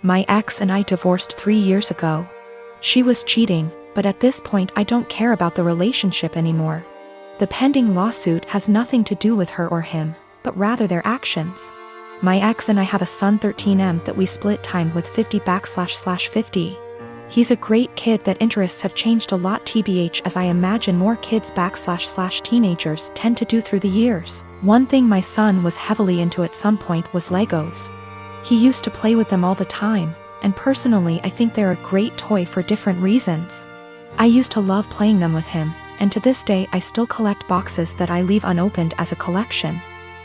My ex and I divorced 3 years ago. She was cheating, but at this point I don't care about the relationship anymore. The pending lawsuit has nothing to do with her or him, but rather their actions. My ex and I have a son 13M that we split time with 50//50. He's a great kid that interests have changed a lot tbh as I imagine more kids//teenagers tend to do through the years. One thing my son was heavily into at some point was Legos. He used to play with them all the time, and personally I think they're a great toy for different reasons. I used to love playing them with him, and to this day I still collect boxes that I leave unopened as a collection.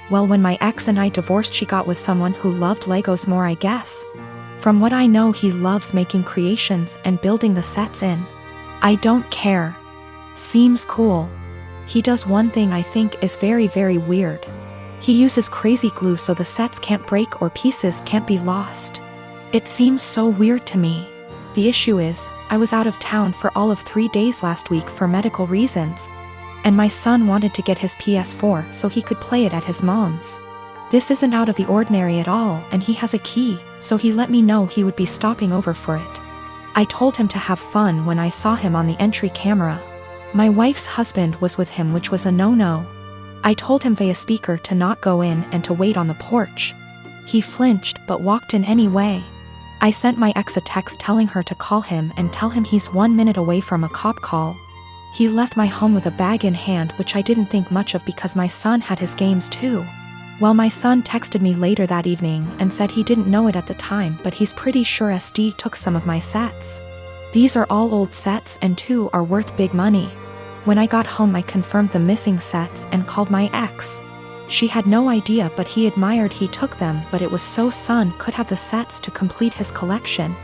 Well, when my ex and I divorced, she got with someone who loved Legos more, I guess. From what I know, he loves making creations and building the sets in. I don't care. Seems cool. He does one thing I think is very, very weird. He uses crazy glue so the sets can't break or pieces can't be lost. It seems so weird to me. The issue is, I was out of town for all of 3 days last week for medical reasons. And my son wanted to get his PS4 so he could play it at his mom's. This isn't out of the ordinary at all, and he has a key, so he let me know he would be stopping over for it. I told him to have fun when I saw him on the entry camera. My wife's husband was with him, which was a no-no. I told him via speaker to not go in and to wait on the porch. He flinched but walked in anyway. I sent my ex a text telling her to call him and tell him he's 1 minute away from a cop call. He left my home with a bag in hand, which I didn't think much of because my son had his games too. Well, my son texted me later that evening and said he didn't know it at the time, but he's pretty sure SD took some of my sets. These are all old sets and 2 are worth big money. When I got home I confirmed the missing sets and called my ex. She had no idea, but he admired he took them, but it was so son could have the sets to complete his collection.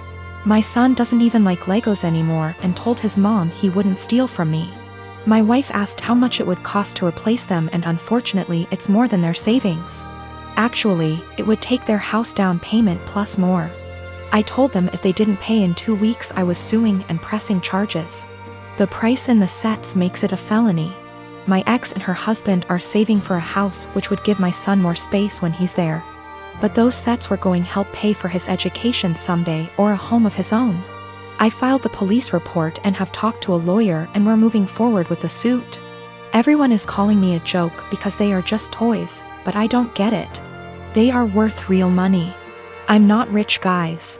My son doesn't even like Legos anymore and told his mom he wouldn't steal from me. My wife asked how much it would cost to replace them, and unfortunately it's more than their savings. Actually, it would take their house down payment plus more. I told them if they didn't pay in 2 weeks I was suing and pressing charges. The price in the sets makes it a felony. My ex and her husband are saving for a house which would give my son more space when he's there. But those sets were going to help pay for his education someday or a home of his own. I filed the police report and have talked to a lawyer, and we're moving forward with the suit. Everyone is calling me a joke because they are just toys, but I don't get it. They are worth real money. I'm not rich, guys.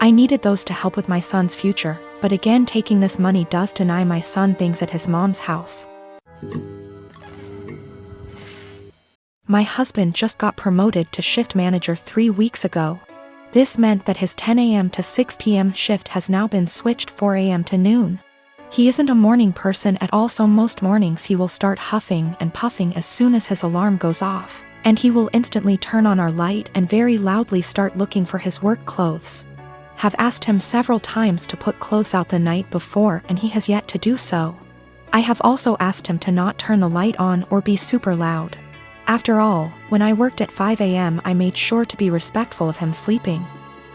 I needed those to help with my son's future, but again taking this money does deny my son things at his mom's house. My husband just got promoted to shift manager 3 weeks ago. This meant that his 10 a.m. to 6 p.m. shift has now been switched 4 a.m. to noon. He isn't a morning person at all, so most mornings he will start huffing and puffing as soon as his alarm goes off, and he will instantly turn on our light and very loudly start looking for his work clothes. Have asked him several times to put clothes out the night before, and he has yet to do so. I have also asked him to not turn the light on or be super loud. After all, when I worked at 5 a.m. I made sure to be respectful of him sleeping.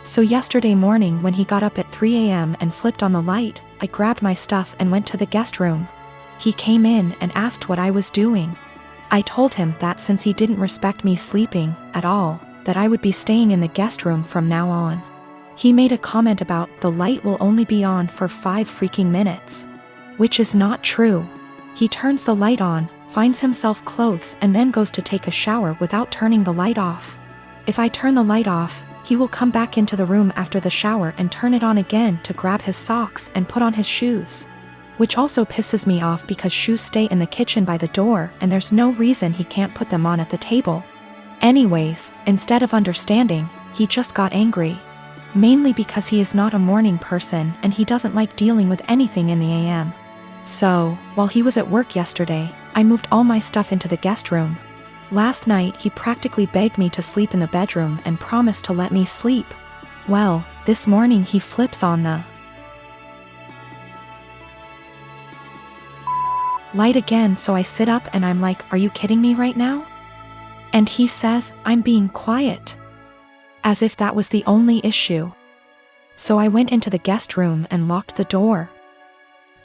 So yesterday morning when he got up at 3 a.m. and flipped on the light, I grabbed my stuff and went to the guest room. He came in and asked what I was doing. I told him that since he didn't respect me sleeping at all, that I would be staying in the guest room from now on. He made a comment about the light will only be on for 5 freaking minutes. Which is not true. He turns the light on, finds himself clothes, and then goes to take a shower without turning the light off. If I turn the light off, he will come back into the room after the shower and turn it on again to grab his socks and put on his shoes. Which also pisses me off because shoes stay in the kitchen by the door and there's no reason he can't put them on at the table. Anyways, instead of understanding, he just got angry. Mainly because he is not a morning person and he doesn't like dealing with anything in the AM. So, while he was at work yesterday, I moved all my stuff into the guest room. Last night he practically begged me to sleep in the bedroom and promised to let me sleep. Well, this morning he flips on the light again, so I sit up and I'm like, are you kidding me right now? And he says, I'm being quiet. As if that was the only issue. So I went into the guest room and locked the door.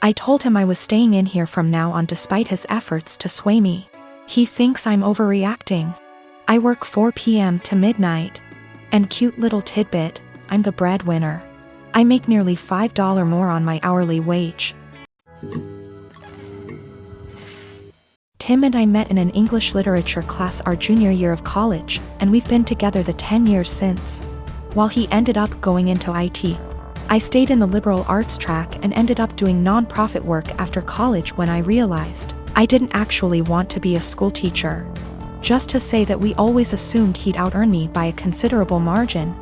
I told him I was staying in here from now on despite his efforts to sway me. He thinks I'm overreacting. I work 4 p.m. to midnight. And cute little tidbit, I'm the breadwinner. I make nearly $5 more on my hourly wage. Tim and I met in an English literature class our junior year of college, and we've been together the 10 years since. While he ended up going into IT, I stayed in the liberal arts track and ended up doing non-profit work after college when I realized I didn't actually want to be a school teacher. Just to say that we always assumed he'd out-earn me by a considerable margin.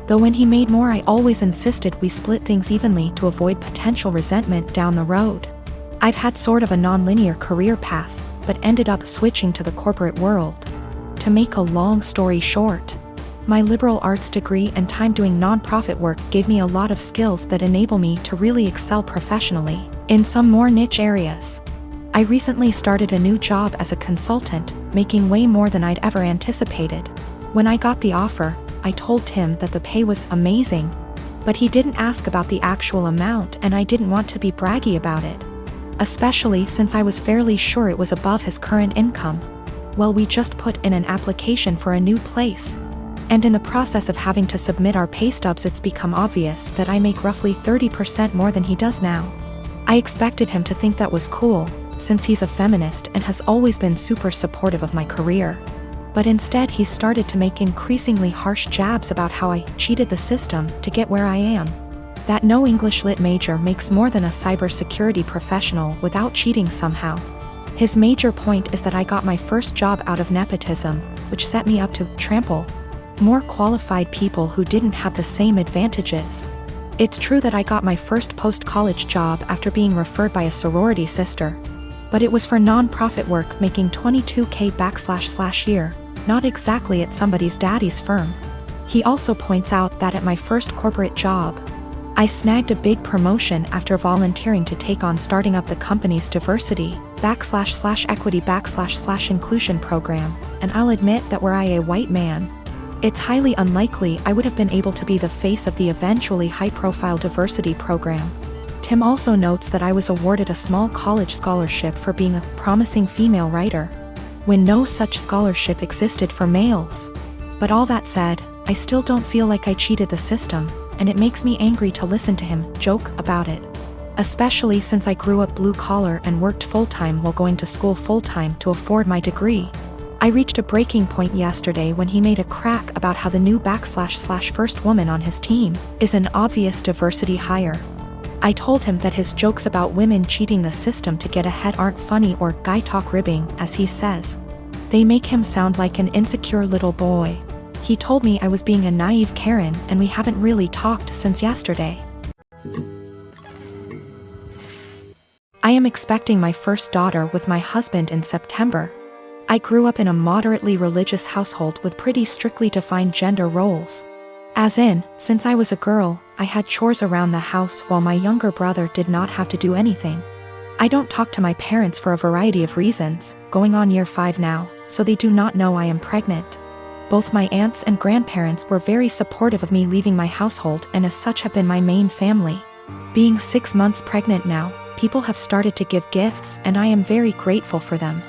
Though when he made more, I always insisted we split things evenly to avoid potential resentment down the road. I've had sort of a non-linear career path, but ended up switching to the corporate world. To make a long story short, my liberal arts degree and time doing non-profit work gave me a lot of skills that enable me to really excel professionally in some more niche areas. I recently started a new job as a consultant, making way more than I'd ever anticipated. When I got the offer, I told Tim that the pay was amazing, but he didn't ask about the actual amount, and I didn't want to be braggy about it, especially since I was fairly sure it was above his current income. Well, we just put in an application for a new place, and in the process of having to submit our pay stubs, it's become obvious that I make roughly 30% more than he does now. I expected him to think that was cool, since he's a feminist and has always been super supportive of my career. But instead he started to make increasingly harsh jabs about how I cheated the system to get where I am. That no English lit major makes more than a cybersecurity professional without cheating somehow. His major point is that I got my first job out of nepotism, which set me up to trample more qualified people who didn't have the same advantages. It's true that I got my first post-college job after being referred by a sorority sister, but it was for non-profit work making $22K /year, not exactly at somebody's daddy's firm. He also points out that at my first corporate job, I snagged a big promotion after volunteering to take on starting up the company's diversity /equity /inclusion program, and I'll admit that were I a white man, it's highly unlikely I would have been able to be the face of the eventually high-profile diversity program. Tim also notes that I was awarded a small college scholarship for being a promising female writer, when no such scholarship existed for males. But all that said, I still don't feel like I cheated the system, and it makes me angry to listen to him joke about it. Especially since I grew up blue-collar and worked full-time while going to school full-time to afford my degree. I reached a breaking point yesterday when he made a crack about how the new / first woman on his team is an obvious diversity hire. I told him that his jokes about women cheating the system to get ahead aren't funny or guy talk ribbing, as he says. They make him sound like an insecure little boy. He told me I was being a naive Karen, and we haven't really talked since yesterday. I am expecting my first daughter with my husband in September. I grew up in a moderately religious household with pretty strictly defined gender roles. As in, since I was a girl, I had chores around the house while my younger brother did not have to do anything. I don't talk to my parents for a variety of reasons, going on year 5 now, so they do not know I am pregnant. Both my aunts and grandparents were very supportive of me leaving my household and as such have been my main family. Being 6 months pregnant now, people have started to give gifts and I am very grateful for them.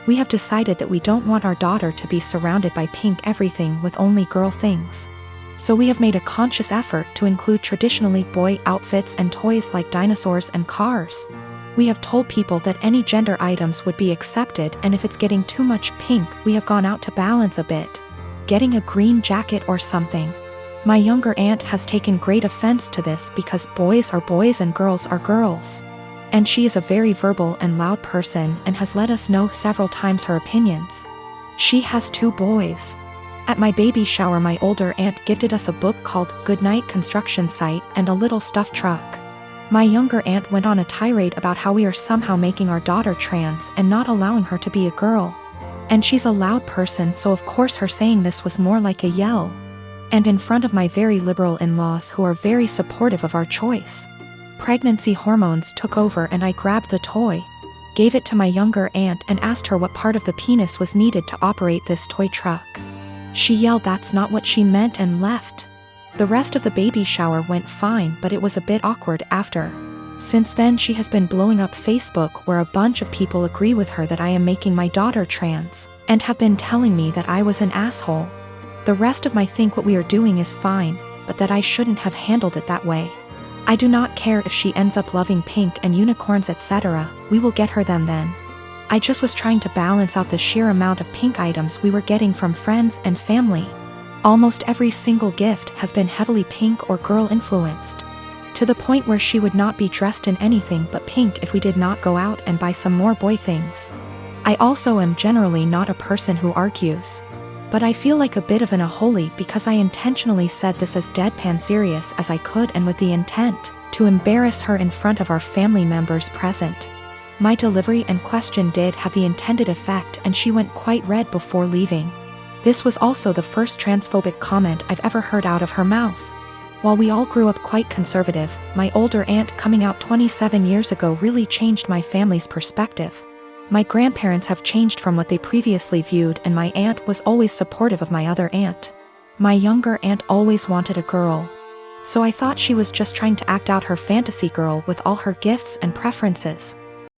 We have decided that we don't want our daughter to be surrounded by pink everything with only girl things. So we have made a conscious effort to include traditionally boy outfits and toys like dinosaurs and cars. We have told people that any gender items would be accepted, and if it's getting too much pink, we have gone out to balance a bit, getting a green jacket or something. My younger aunt has taken great offense to this because boys are boys and girls are girls. And she is a very verbal and loud person and has let us know several times her opinions. She has 2 boys. At my baby shower, my older aunt gifted us a book called Goodnight Construction Site and a little stuffed truck. My younger aunt went on a tirade about how we are somehow making our daughter trans and not allowing her to be a girl. And she's a loud person, so of course her saying this was more like a yell. And in front of my very liberal in-laws who are very supportive of our choice. Pregnancy hormones took over and I grabbed the toy, gave it to my younger aunt and asked her what part of the penis was needed to operate this toy truck. She yelled that's not what she meant and left. The rest of the baby shower went fine, but it was a bit awkward after. Since then she has been blowing up Facebook where a bunch of people agree with her that I am making my daughter trans, and have been telling me that I was an asshole. The rest of my think what we are doing is fine, but that I shouldn't have handled it that way. I do not care if she ends up loving pink and unicorns etc., we will get her them then. I just was trying to balance out the sheer amount of pink items we were getting from friends and family. Almost every single gift has been heavily pink or girl influenced. To the point where she would not be dressed in anything but pink if we did not go out and buy some more boy things. I also am generally not a person who argues. But I feel like a bit of an unholy because I intentionally said this as deadpan serious as I could and with the intent to embarrass her in front of our family members present. My delivery and question did have the intended effect and she went quite red before leaving. This was also the first transphobic comment I've ever heard out of her mouth. While we all grew up quite conservative, my older aunt coming out 27 years ago really changed my family's perspective. My grandparents have changed from what they previously viewed and my aunt was always supportive of my other aunt. My younger aunt always wanted a girl. So I thought she was just trying to act out her fantasy girl with all her gifts and preferences.